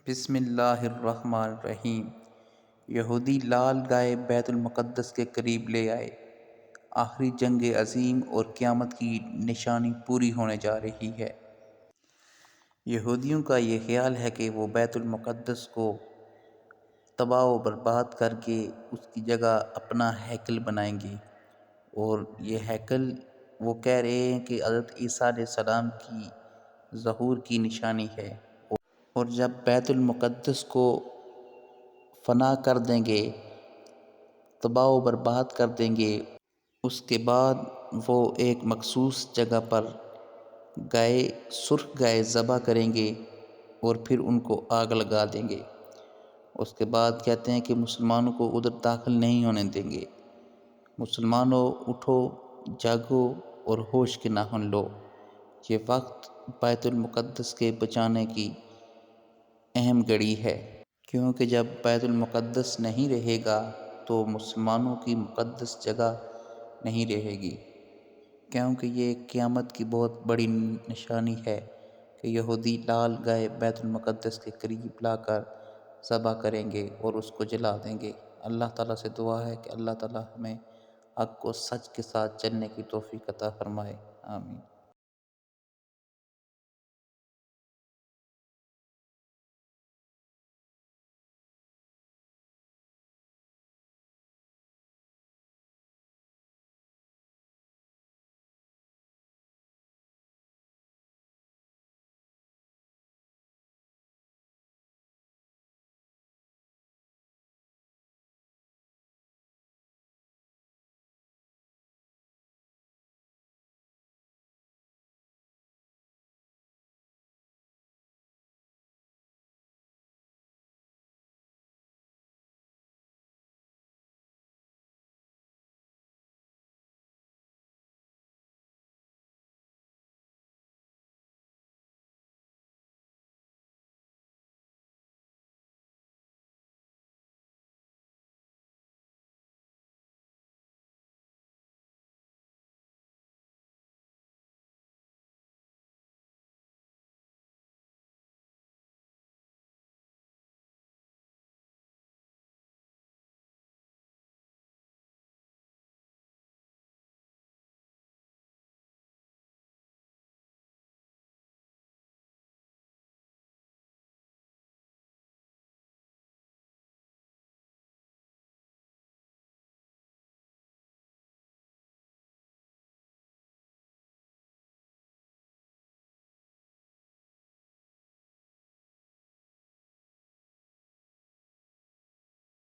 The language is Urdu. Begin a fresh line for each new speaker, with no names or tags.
بسم اللہ الرحمن الرحیم۔ یہودی لال گائے بیت المقدس کے قریب لے آئے۔ آخری جنگ عظیم اور قیامت کی نشانی پوری ہونے جا رہی ہے۔ یہودیوں کا یہ خیال ہے کہ وہ بیت المقدس کو تباہ و برباد کر کے اس کی جگہ اپنا ہیکل بنائیں گے، اور یہ ہیکل وہ کہہ رہے ہیں کہ حضرت عیسیٰ علیہ السلام کی ظہور کی نشانی ہے، اور جب بیت المقدس کو فنا کر دیں گے، تباہ و برباد کر دیں گے، اس کے بعد وہ ایک مخصوص جگہ پر سرخ گائے ذبح کریں گے اور پھر ان کو آگ لگا دیں گے۔ اس کے بعد کہتے ہیں کہ مسلمانوں کو ادھر داخل نہیں ہونے دیں گے۔ مسلمانوں اٹھو، جاگو اور ہوش کے ناخن لو۔ یہ وقت بیت المقدس کے بچانے کی اہم گھڑی ہے، کیونکہ جب بیت المقدس نہیں رہے گا تو مسلمانوں کی مقدس جگہ نہیں رہے گی، کیونکہ یہ قیامت کی بہت بڑی نشانی ہے کہ یہودی لال گائے بیت المقدس کے قریب لا کر ذبح کریں گے اور اس کو جلا دیں گے۔ اللہ تعالیٰ سے دعا ہے کہ اللہ تعالیٰ ہمیں حق و سچ کے ساتھ چلنے کی توفیق عطا فرمائے، آمین۔